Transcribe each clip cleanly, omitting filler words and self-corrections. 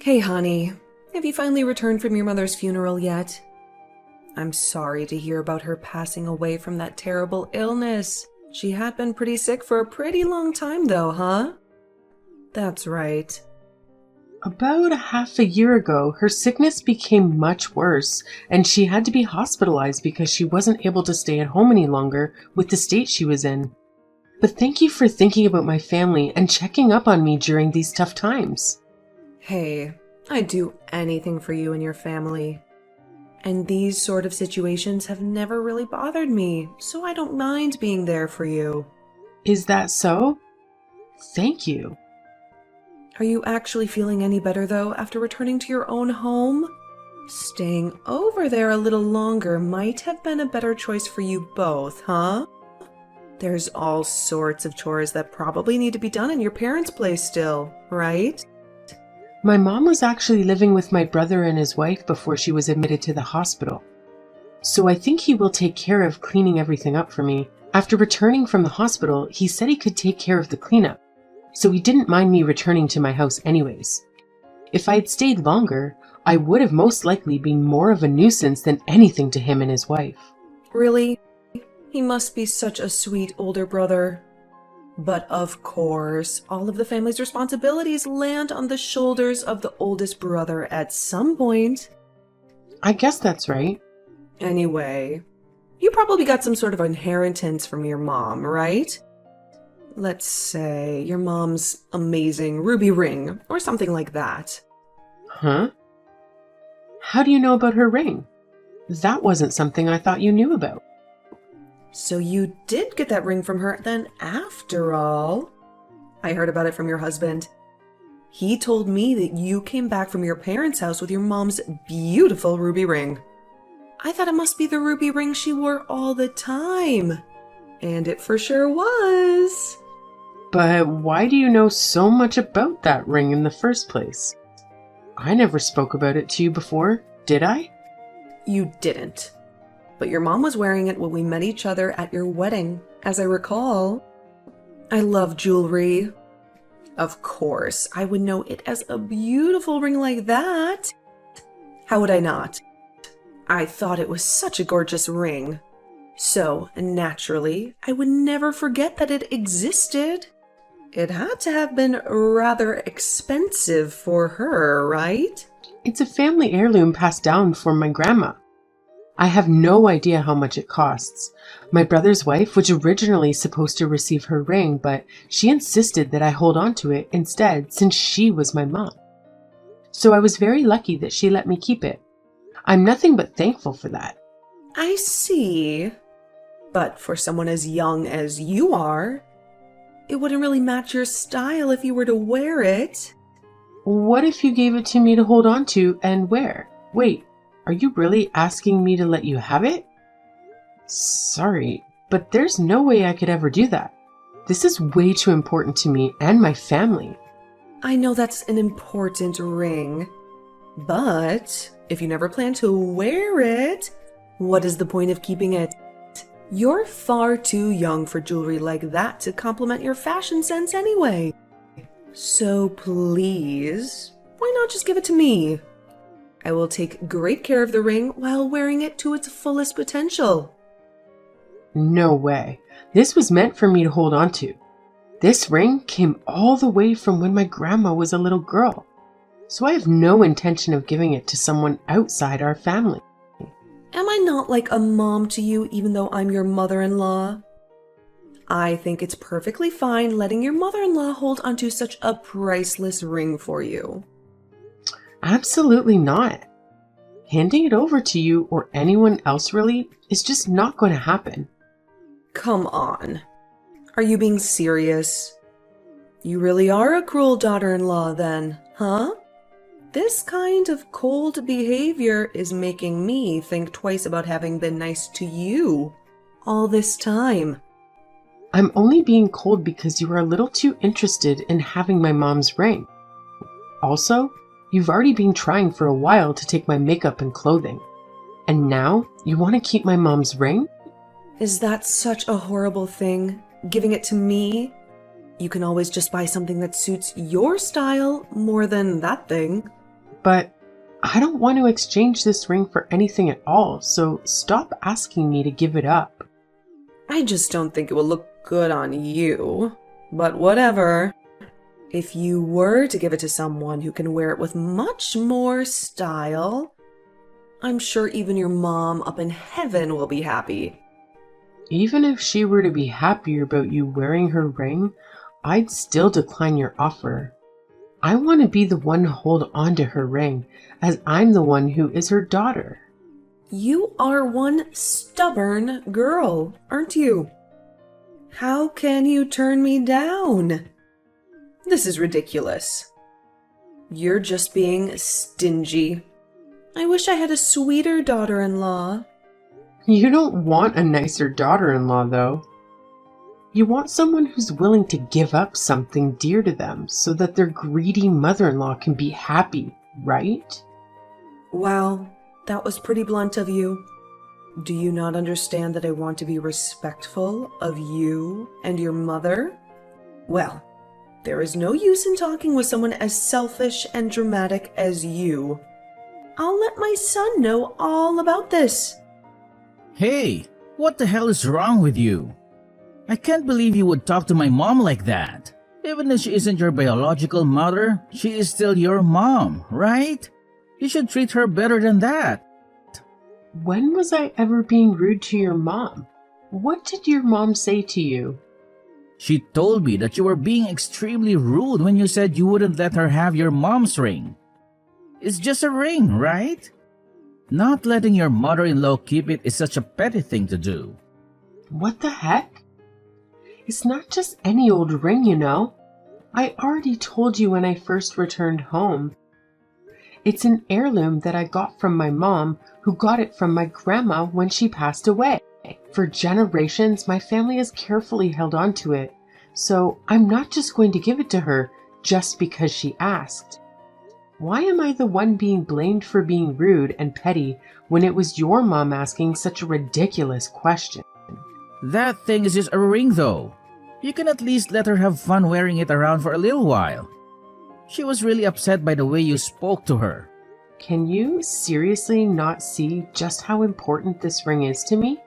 Hey, honey. Have you finally returned from your mother's funeral yet? I'm sorry to hear about her passing away from that terrible illness. She had been pretty sick for a pretty long time though, huh? That's right. About a half a year ago, her sickness became much worse, and she had to be hospitalized because she wasn't able to stay at home any longer with the state she was in. But thank you for thinking about my family and checking up on me during these tough times. Hey, I'd do anything for you and your family. And these sort of situations have never really bothered me, so I don't mind being there for you. Is that so? Thank you. Are you actually feeling any better though after returning to your own home? Staying over there a little longer might have been a better choice for you both, huh? There's all sorts of chores that probably need to be done in your parents' place still, right? My mom was actually living with my brother and his wife before she was admitted to the hospital. So I think he will take care of cleaning everything up for me. After returning from the hospital, he said he could take care of the cleanup, so he didn't mind me returning to my house anyways. If I had stayed longer, I would have most likely been more of a nuisance than anything to him and his wife. Really? He must be such a sweet older brother. But of course, all of the family's responsibilities land on the shoulders of the oldest brother at some point. I guess that's right. Anyway, you probably got some sort of inheritance from your mom, right? Let's say your mom's amazing ruby ring or something like that. Huh? How do you know about her ring? That wasn't something I thought you knew about. So you did get that ring from her then after all. I heard about it from your husband. He told me that you came back from your parents' house with your mom's beautiful ruby ring. I thought it must be the ruby ring she wore all the time. And it for sure was. But why do you know so much about that ring in the first place? I never spoke about it to you before, did I? You didn't. But your mom was wearing it when we met each other at your wedding, as I recall. I love jewelry. Of course, I would know it as a beautiful ring like that. How would I not? I thought it was such a gorgeous ring. So, naturally, I would never forget that it existed. It had to have been rather expensive for her, right? It's a family heirloom passed down from my grandma. I have no idea how much it costs. My brother's wife was originally supposed to receive her ring, but she insisted that I hold on to it instead since she was my mom. So I was very lucky that she let me keep it. I'm nothing but thankful for that. I see. But for someone as young as you are, it wouldn't really match your style if you were to wear it. What if you gave it to me to hold on to and wear? Wait, are you really asking me to let you have it? Sorry, but there's no way I could ever do that. This is way too important to me and my family. I know that's an important ring, but if you never plan to wear it, what is the point of keeping it? You're far too young for jewelry like that to complement your fashion sense anyway. So please, why not just give it to me? I will take great care of the ring while wearing it to its fullest potential. No way. This was meant for me to hold on to. This ring came all the way from when my grandma was a little girl. So I have no intention of giving it to someone outside our family. Am I not like a mom to you even though I'm your mother-in-law? I think it's perfectly fine letting your mother-in-law hold onto such a priceless ring for you. Absolutely not. Handing it over to you or anyone else really is just not going to happen. Come on. Are you being serious? You really are a cruel daughter-in-law then, huh? This kind of cold behavior is making me think twice about having been nice to you all this time. I'm only being cold because you are a little too interested in having my mom's ring. Also, you've already been trying for a while to take my makeup and clothing. And now you want to keep my mom's ring? Is that such a horrible thing? Giving it to me? You can always just buy something that suits your style more than that thing. But I don't want to exchange this ring for anything at all, so stop asking me to give it up. I just don't think it will look good on you. But whatever. If you were to give it to someone who can wear it with much more style, I'm sure even your mom up in heaven will be happy. Even if she were to be happier about you wearing her ring, I'd still decline your offer. I want to be the one to hold on to her ring, as I'm the one who is her daughter. You are one stubborn girl, aren't you? How can you turn me down? This is ridiculous. You're just being stingy. I wish I had a sweeter daughter-in-law. You don't want a nicer daughter-in-law, though. You want someone who's willing to give up something dear to them so that their greedy mother-in-law can be happy, right? Wow, that was pretty blunt of you. Do you not understand that I want to be respectful of you and your mother? Well, there is no use in talking with someone as selfish and dramatic as you. I'll let my son know all about this. Hey, what the hell is wrong with you? I can't believe you would talk to my mom like that. Even if she isn't your biological mother, she is still your mom, right? You should treat her better than that. When was I ever being rude to your mom? What did your mom say to you? She told me that you were being extremely rude when you said you wouldn't let her have your mom's ring. It's just a ring, right? Not letting your mother-in-law keep it is such a petty thing to do. What the heck? It's not just any old ring, you know. I already told you when I first returned home. It's an heirloom that I got from my mom, who got it from my grandma when she passed away. For generations, my family has carefully held on to it, so I'm not just going to give it to her just because she asked. Why am I the one being blamed for being rude and petty when it was your mom asking such a ridiculous question? That thing is just a ring, though. You can at least let her have fun wearing it around for a little while. She was really upset by the way you spoke to her. Can you seriously not see just how important this ring is to me?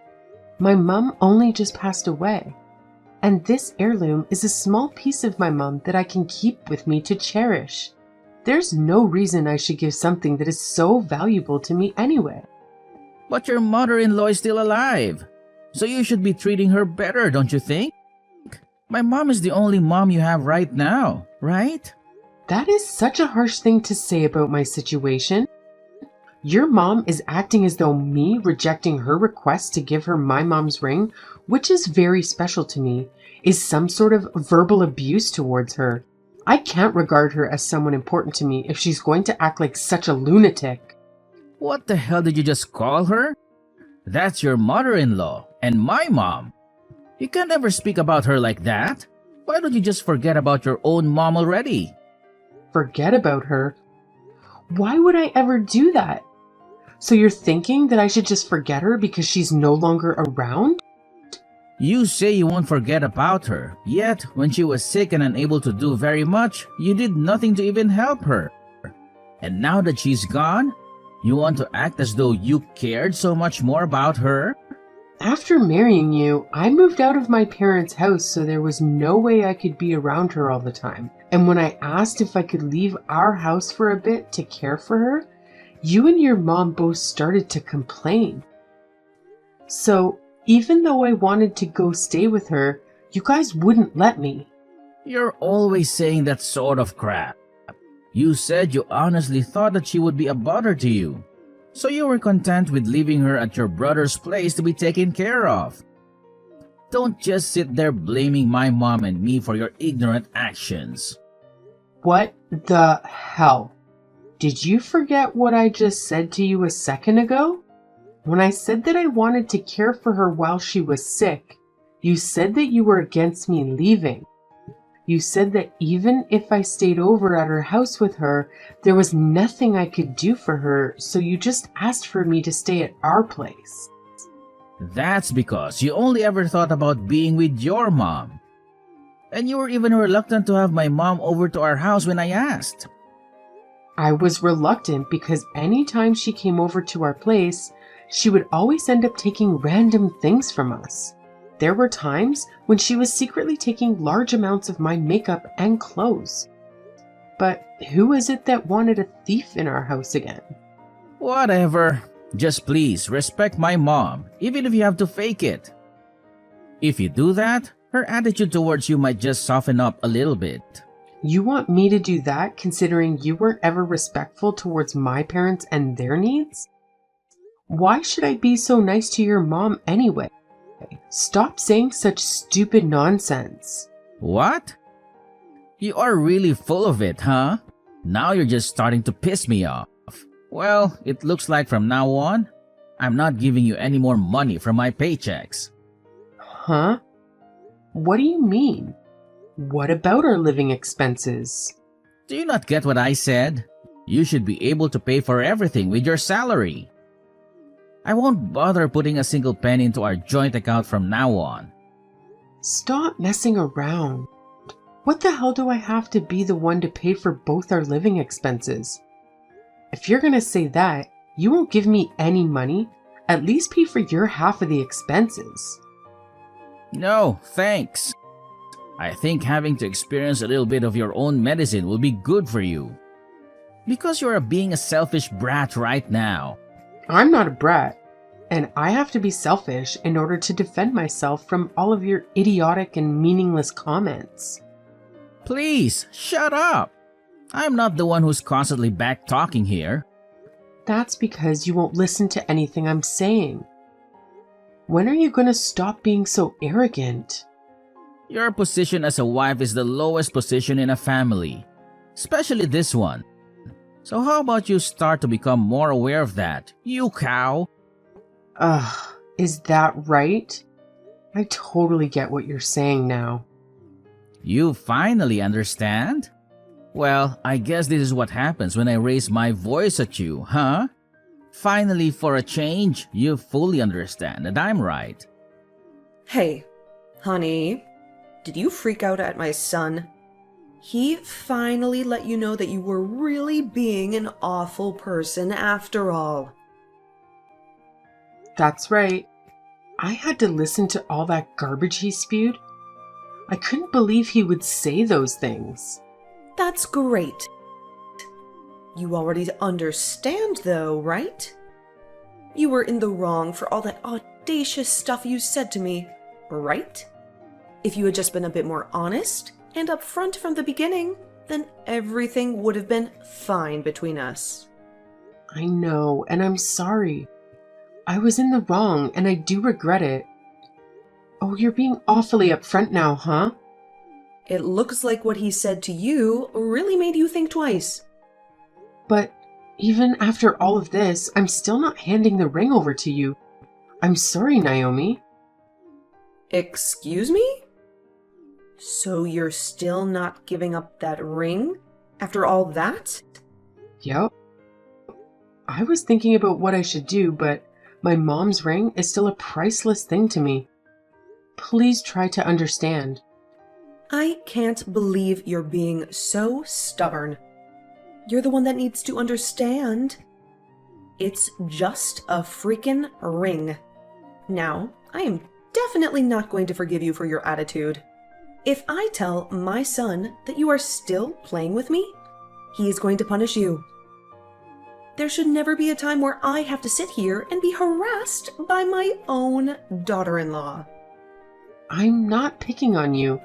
My mom only just passed away, and this heirloom is a small piece of my mom that I can keep with me to cherish. There's no reason I should give something that is so valuable to me anyway. But your mother-in-law is still alive, so you should be treating her better, don't you think? My mom is the only mom you have right now, right? That is such a harsh thing to say about my situation. Your mom is acting as though me rejecting her request to give her my mom's ring, which is very special to me, is some sort of verbal abuse towards her. I can't regard her as someone important to me if she's going to act like such a lunatic. What the hell did you just call her? That's your mother-in-law and my mom. You can't ever speak about her like that. Why don't you just forget about your own mom already? Forget about her? Why would I ever do that? So you're thinking that I should just forget her because she's no longer around? You say you won't forget about her, yet when she was sick and unable to do very much, you did nothing to even help her. And now that she's gone, you want to act as though you cared so much more about her? After marrying you, I moved out of my parents' house, so there was no way I could be around her all the time. And when I asked if I could leave our house for a bit to care for her, you and your mom both started to complain. So, even though I wanted to go stay with her, you guys wouldn't let me. You're always saying that sort of crap. You said you honestly thought that she would be a bother to you, so you were content with leaving her at your brother's place to be taken care of. Don't just sit there blaming my mom and me for your ignorant actions. What the hell? Did you forget what I just said to you a second ago? When I said that I wanted to care for her while she was sick, you said that you were against me leaving. You said that even if I stayed over at her house with her, there was nothing I could do for her, so you just asked for me to stay at our place. That's because you only ever thought about being with your mom. And you were even reluctant to have my mom over to our house when I asked. I was reluctant because anytime she came over to our place, she would always end up taking random things from us. There were times when she was secretly taking large amounts of my makeup and clothes. But who is it that wanted a thief in our house again? Whatever. Just please respect my mom, even if you have to fake it. If you do that, her attitude towards you might just soften up a little bit. You want me to do that considering you weren't ever respectful towards my parents and their needs? Why should I be so nice to your mom anyway? Stop saying such stupid nonsense. What? You are really full of it, huh? Now you're just starting to piss me off. Well, it looks like from now on, I'm not giving you any more money from my paychecks. Huh? What do you mean? What about our living expenses? Do you not get what I said? You should be able to pay for everything with your salary. I won't bother putting a single penny into our joint account from now on. Stop messing around. What the hell do I have to be the one to pay for both our living expenses? If you're gonna say that, you won't give me any money. At least pay for your half of the expenses. No, thanks. I think having to experience a little bit of your own medicine will be good for you. Because you are being a selfish brat right now. I'm not a brat, and I have to be selfish in order to defend myself from all of your idiotic and meaningless comments. Please, shut up. I'm not the one who's constantly back-talking here. That's because you won't listen to anything I'm saying. When are you going to stop being so arrogant? Your position as a wife is the lowest position in a family, especially this one. So how about you start to become more aware of that, you cow? Is that right? I totally get what you're saying now. You finally understand? Well, I guess this is what happens when I raise my voice at you, huh? Finally, for a change, you fully understand that I'm right. Hey, honey, did you freak out at my son? He finally let you know that you were really being an awful person after all. That's right. I had to listen to all that garbage he spewed. I couldn't believe he would say those things. That's great. You already understand, though, right? You were in the wrong for all that audacious stuff you said to me, right? If you had just been a bit more honest and upfront from the beginning, then everything would have been fine between us. I know, and I'm sorry. I was in the wrong, and I do regret it. Oh, you're being awfully upfront now, huh? It looks like what he said to you really made you think twice. But even after all of this, I'm still not handing the ring over to you. I'm sorry, Naomi. Excuse me? So you're still not giving up that ring after all that? Yep. I was thinking about what I should do, but my mom's ring is still a priceless thing to me. Please try to understand. I can't believe you're being so stubborn. You're the one that needs to understand. It's just a freaking ring. Now, I am definitely not going to forgive you for your attitude. If I tell my son that you are still playing with me, he is going to punish you. There should never be a time where I have to sit here and be harassed by my own daughter-in-law. I'm not picking on you.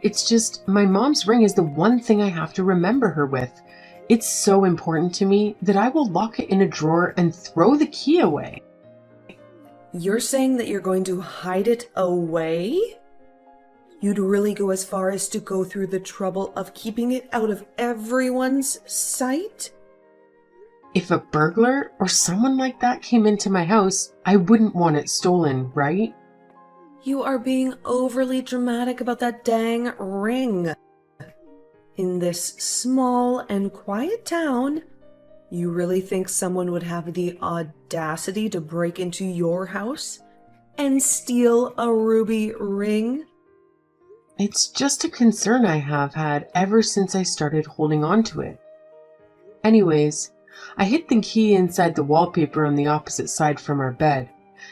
It's just my mom's ring is the one thing I have to remember her with. It's so important to me that I will lock it in a drawer and throw the key away. You're saying that you're going to hide it away? You'd really go as far as to go through the trouble of keeping it out of everyone's sight? If a burglar or someone like that came into my house, I wouldn't want it stolen, right? You are being overly dramatic about that dang ring. In this small and quiet town, you really think someone would have the audacity to break into your house and steal a ruby ring? It's just a concern I have had ever since I started holding on to it. Anyways, I hid the key inside the wallpaper on the opposite side from our bed.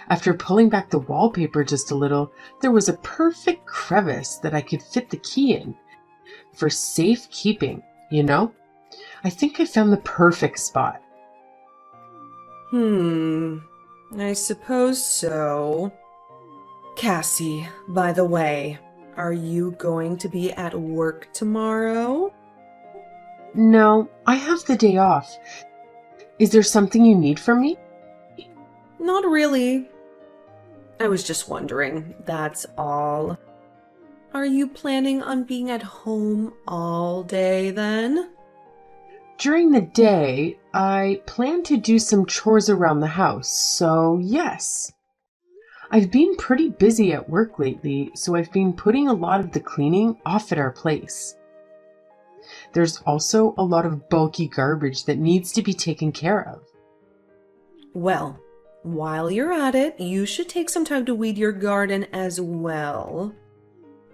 After pulling back the wallpaper just a little, there was a perfect crevice that I could fit the key in. For safekeeping, you know? I think I found the perfect spot. I suppose so. Cassie, by the way, are you going to be at work tomorrow? No, I have the day off. Is there something you need from me? Not really. I was just wondering, that's all. Are you planning on being at home all day then? During the day, I plan to do some chores around the house, so yes. I've been pretty busy at work lately, so I've been putting a lot of the cleaning off at our place. There's also a lot of bulky garbage that needs to be taken care of. Well, while you're at it, you should take some time to weed your garden as well.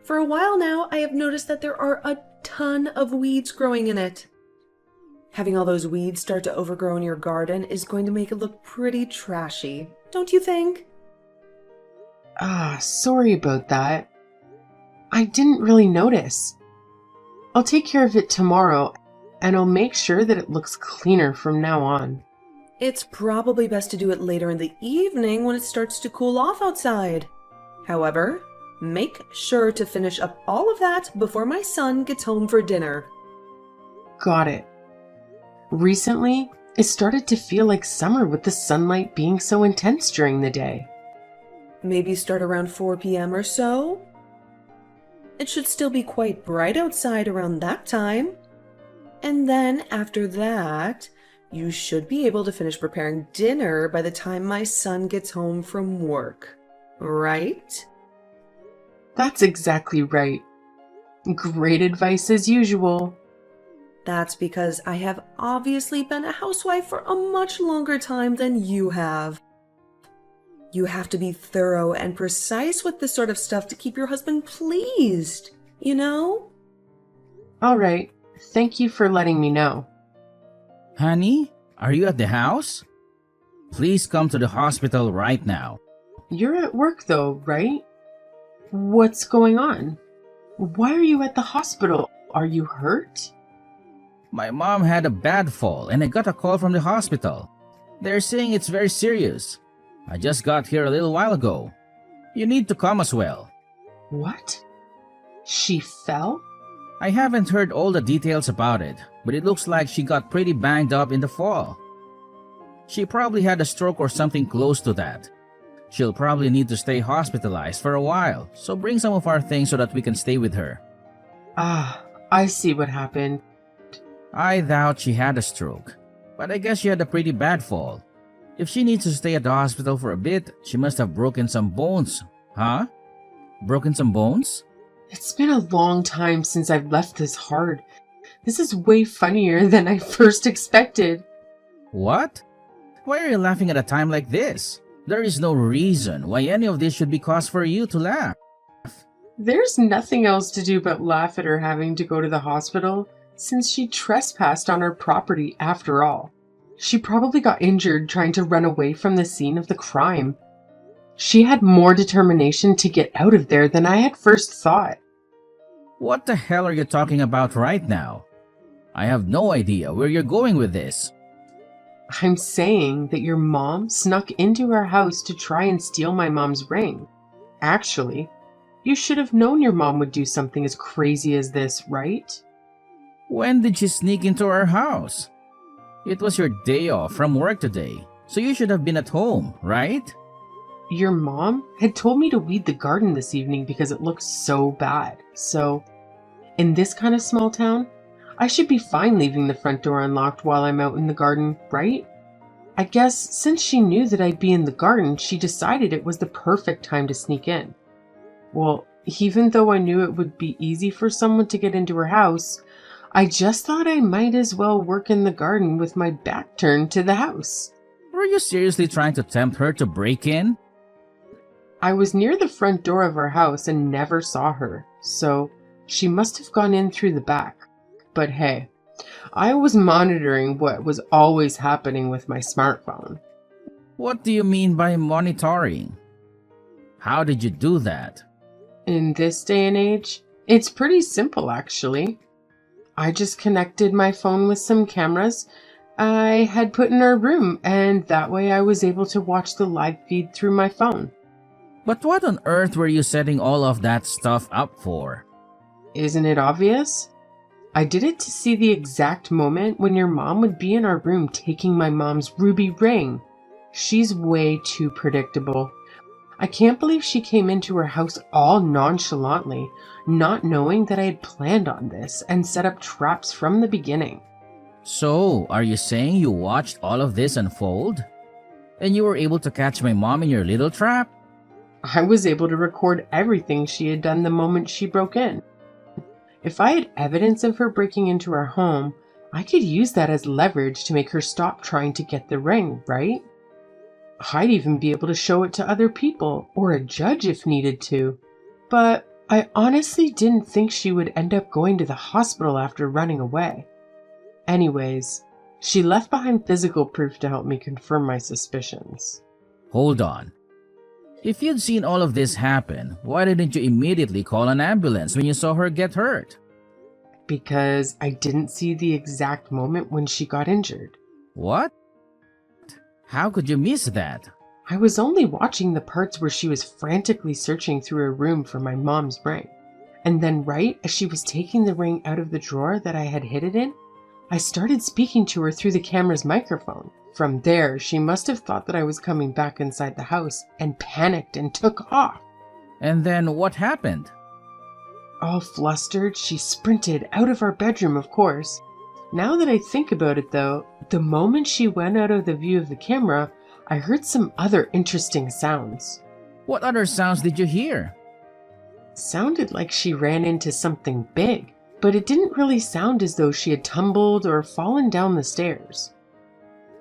For a while now, I have noticed that there are a ton of weeds growing in it. Having all those weeds start to overgrow in your garden is going to make it look pretty trashy, don't you think? Sorry about that. I didn't really notice. I'll take care of it tomorrow, and I'll make sure that it looks cleaner from now on. It's probably best to do it later in the evening when it starts to cool off outside. However, make sure to finish up all of that before my son gets home for dinner. Got it. Recently, it started to feel like summer with the sunlight being so intense during the day. Maybe start around 4 p.m. or so? It should still be quite bright outside around that time. And then after that, you should be able to finish preparing dinner by the time my son gets home from work, right? That's exactly right. Great advice as usual. That's because I have obviously been a housewife for a much longer time than you have. You have to be thorough and precise with this sort of stuff to keep your husband pleased, you know? All right. Thank you for letting me know. Honey, are you at the house? Please come to the hospital right now. You're at work though, right? What's going on? Why are you at the hospital? Are you hurt? My mom had a bad fall and I got a call from the hospital. They're saying it's very serious. I just got here a little while ago. You need to come as well. What? She fell? I haven't heard all the details about it, but it looks like she got pretty banged up in the fall. She probably had a stroke or something close to that. She'll probably need to stay hospitalized for a while, so bring some of our things so that we can stay with her. I see what happened. I doubt she had a stroke, but I guess she had a pretty bad fall. If she needs to stay at the hospital for a bit, she must have broken some bones. Huh? Broken some bones? It's been a long time since I've left this hard. This is way funnier than I first expected. What? Why are you laughing at a time like this? There is no reason why any of this should be cause for you to laugh. There's nothing else to do but laugh at her having to go to the hospital, since she trespassed on our property after all. She probably got injured trying to run away from the scene of the crime. She had more determination to get out of there than I had first thought. What the hell are you talking about right now? I have no idea where you're going with this. I'm saying that your mom snuck into our house to try and steal my mom's ring. Actually, you should have known your mom would do something as crazy as this, right? When did she sneak into our house? It was your day off from work today, so you should have been at home, right? Your mom had told me to weed the garden this evening because it looked so bad. So, in this kind of small town, I should be fine leaving the front door unlocked while I'm out in the garden, right? I guess since she knew that I'd be in the garden, she decided it was the perfect time to sneak in. Well, even though I knew it would be easy for someone to get into her house, I just thought I might as well work in the garden with my back turned to the house. Were you seriously trying to tempt her to break in? I was near the front door of our house and never saw her, so she must have gone in through the back. But hey, I was monitoring what was always happening with my smartphone. What do you mean by monitoring? How did you do that? In this day and age, it's pretty simple actually. I just connected my phone with some cameras I had put in our room, and that way I was able to watch the live feed through my phone. But what on earth were you setting all of that stuff up for? Isn't it obvious? I did it to see the exact moment when your mom would be in our room taking my mom's ruby ring. She's way too predictable. I can't believe she came into her house all nonchalantly, not knowing that I had planned on this and set up traps from the beginning. So, are you saying you watched all of this unfold? And you were able to catch my mom in your little trap? I was able to record everything she had done the moment she broke in. If I had evidence of her breaking into our home, I could use that as leverage to make her stop trying to get the ring, right? I'd even be able to show it to other people, or a judge if needed to. But I honestly didn't think she would end up going to the hospital after running away. Anyways, she left behind physical proof to help me confirm my suspicions. Hold on. If you'd seen all of this happen, why didn't you immediately call an ambulance when you saw her get hurt? Because I didn't see the exact moment when she got injured. What? How could you miss that? I was only watching the parts where she was frantically searching through her room for my mom's ring. And then right as she was taking the ring out of the drawer that I had hid it in, I started speaking to her through the camera's microphone. From there, she must have thought that I was coming back inside the house and panicked and took off. And then what happened? All flustered, she sprinted out of our bedroom, of course. Now that I think about it though, the moment she went out of the view of the camera, I heard some other interesting sounds. What other sounds did you hear? Sounded like she ran into something big, but it didn't really sound as though she had tumbled or fallen down the stairs.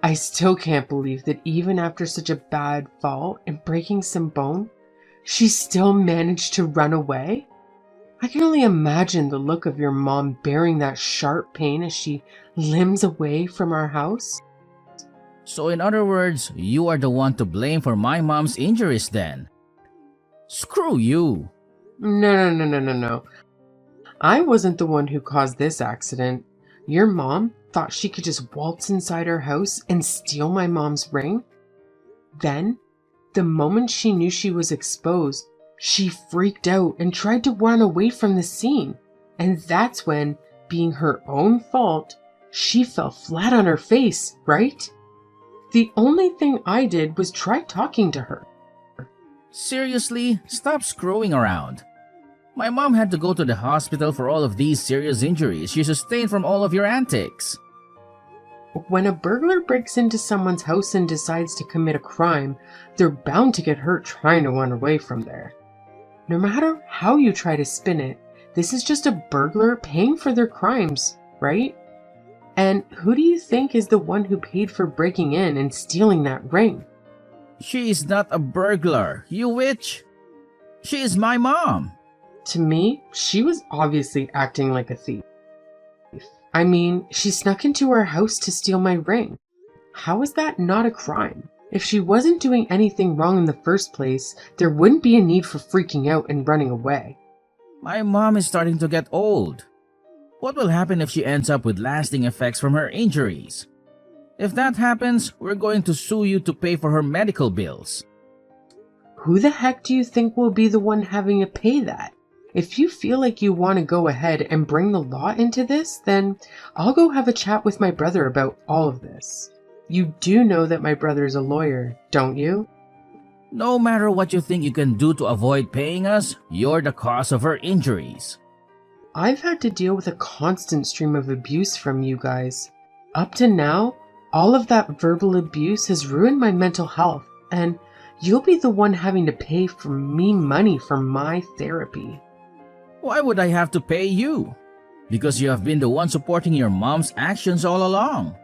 I still can't believe that even after such a bad fall and breaking some bone, she still managed to run away. I can only imagine the look of your mom bearing that sharp pain as she limps away from our house. So in other words, you are the one to blame for my mom's injuries then. Screw you. No. I wasn't the one who caused this accident. Your mom thought she could just waltz inside our house and steal my mom's ring. Then, the moment she knew she was exposed, she freaked out and tried to run away from the scene. And that's when, being her own fault, she fell flat on her face, right? The only thing I did was try talking to her. Seriously, stop screwing around. My mom had to go to the hospital for all of these serious injuries she sustained from all of your antics. When a burglar breaks into someone's house and decides to commit a crime, they're bound to get hurt trying to run away from there. No matter how you try to spin it, this is just a burglar paying for their crimes, right? And who do you think is the one who paid for breaking in and stealing that ring? She is not a burglar, you witch. She is my mom. To me, she was obviously acting like a thief. I mean, she snuck into our house to steal my ring. How is that not a crime? If she wasn't doing anything wrong in the first place, there wouldn't be a need for freaking out and running away. My mom is starting to get old. What will happen if she ends up with lasting effects from her injuries? If that happens, we're going to sue you to pay for her medical bills. Who the heck do you think will be the one having to pay that? If you feel like you want to go ahead and bring the law into this, then I'll go have a chat with my brother about all of this. You do know that my brother's a lawyer, don't you? No matter what you think you can do to avoid paying us, you're the cause of her injuries. I've had to deal with a constant stream of abuse from you guys. Up to now, all of that verbal abuse has ruined my mental health, and you'll be the one having to pay for me money for my therapy. Why would I have to pay you? Because you have been the one supporting your mom's actions all along.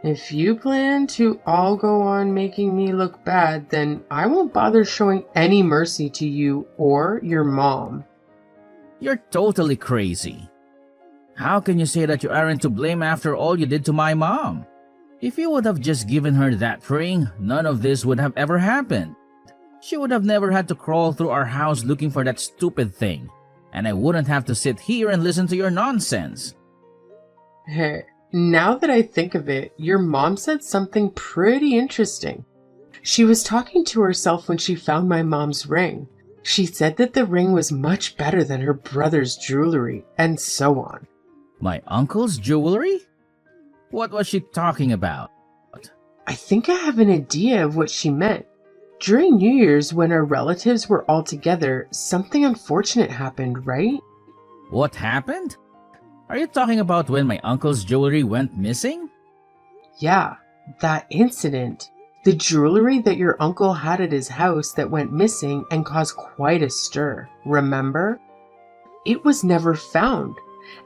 If you plan to all go on making me look bad, then I won't bother showing any mercy to you or your mom. You're totally crazy. How can you say that you aren't to blame after all you did to my mom? If you would have just given her that ring, none of this would have ever happened. She would have never had to crawl through our house looking for that stupid thing, and I wouldn't have to sit here and listen to your nonsense. Hey, now that I think of it, your mom said something pretty interesting. She was talking to herself when she found my mom's ring. She said that the ring was much better than her brother's jewelry, and so on. My uncle's jewelry? What was she talking about? I think I have an idea of what she meant. During New Year's, when our relatives were all together, something unfortunate happened, right? What happened? Are you talking about when my uncle's jewelry went missing? Yeah, that incident. The jewelry that your uncle had at his house that went missing and caused quite a stir, remember? It was never found,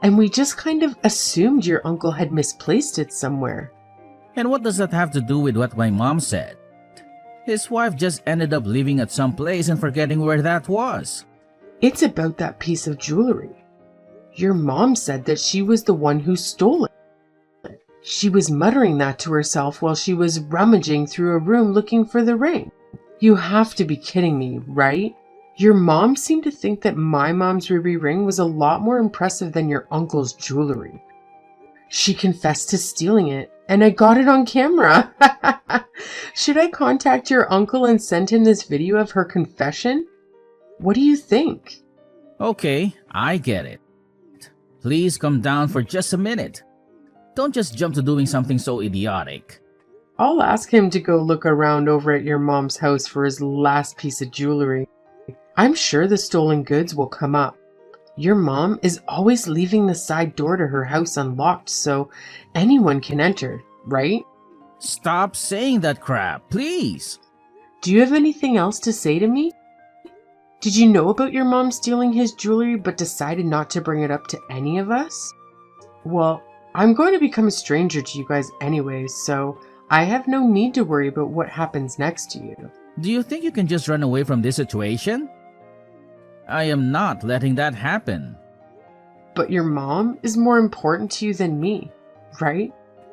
and we just kind of assumed your uncle had misplaced it somewhere. And what does that have to do with what my mom said? His wife just ended up leaving at some place and forgetting where that was. It's about that piece of jewelry. Your mom said that she was the one who stole it. She was muttering that to herself while she was rummaging through a room looking for the ring. You have to be kidding me, right? Your mom seemed to think that my mom's ruby ring was a lot more impressive than your uncle's jewelry. She confessed to stealing it, and I got it on camera. Should I contact your uncle and send him this video of her confession? What do you think? Okay, I get it. Please come down for just a minute. Don't just jump to doing something so idiotic. I'll ask him to go look around over at your mom's house for his last piece of jewelry. I'm sure the stolen goods will come up. Your mom is always leaving the side door to her house unlocked so anyone can enter, right? Stop saying that crap, please. Do you have anything else to say to me? Did you know about your mom stealing his jewelry but decided not to bring it up to any of us? Well, I'm going to become a stranger to you guys anyways, so I have no need to worry about what happens next to you. Do you think you can just run away from this situation? I am not letting that happen. But your mom is more important to you than me, right?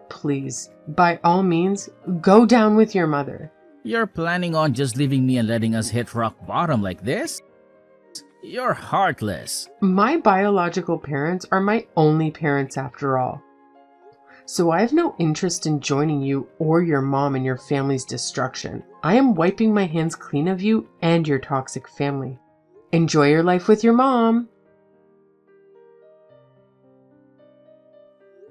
Please, by all means, go down with your mother. You're planning on just leaving me and letting us hit rock bottom like this? You're heartless. My biological parents are my only parents after all. So I have no interest in joining you or your mom in your family's destruction. I am wiping my hands clean of you and your toxic family. Enjoy your life with your mom.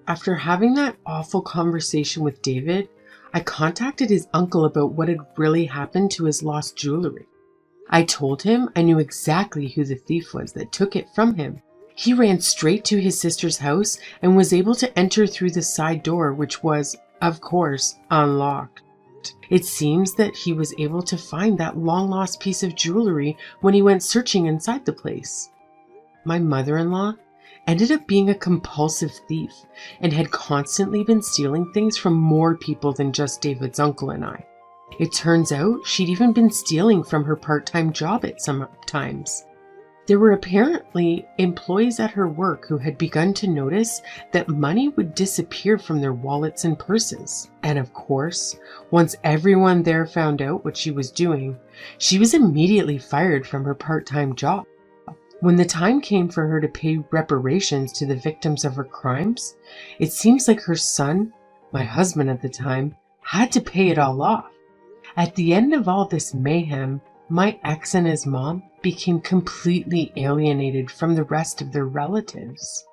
After having that awful conversation with David, I contacted his uncle about what had really happened to his lost jewelry. I told him I knew exactly who the thief was that took it from him. He ran straight to his sister's house and was able to enter through the side door, which was, of course, unlocked. It seems that he was able to find that long-lost piece of jewelry when he went searching inside the place. My mother-in-law ended up being a compulsive thief and had constantly been stealing things from more people than just David's uncle and I. It turns out she'd even been stealing from her part-time job at some times. There were apparently employees at her work who had begun to notice that money would disappear from their wallets and purses. And of course, once everyone there found out what she was doing, she was immediately fired from her part-time job. When the time came for her to pay reparations to the victims of her crimes, it seems like her son, my husband at the time, had to pay it all off. At the end of all this mayhem, my ex and his mom became completely alienated from the rest of their relatives.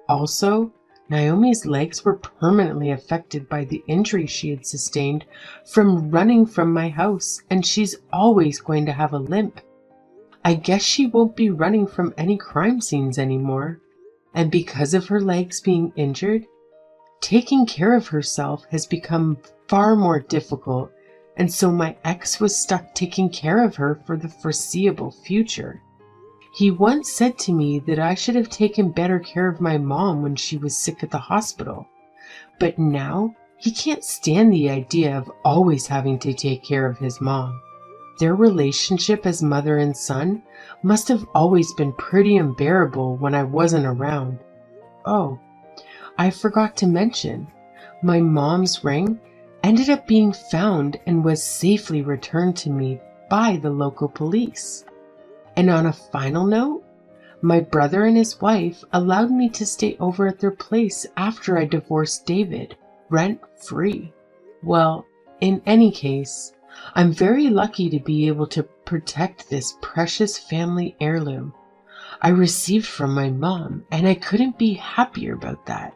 Also, Naomi's legs were permanently affected by the injury she had sustained from running from my house, and she's always going to have a limp. I guess she won't be running from any crime scenes anymore. And because of her legs being injured, taking care of herself has become far more difficult, and so my ex was stuck taking care of her for the foreseeable future. He once said to me that I should have taken better care of my mom when she was sick at the hospital, but now he can't stand the idea of always having to take care of his mom. Their relationship as mother and son must have always been pretty unbearable when I wasn't around. Oh, I forgot to mention, my mom's ring ended up being found and was safely returned to me by the local police. And on a final note, my brother and his wife allowed me to stay over at their place after I divorced David, rent-free. Well, in any case, I'm very lucky to be able to protect this precious family heirloom I received from my mom, and I couldn't be happier about that.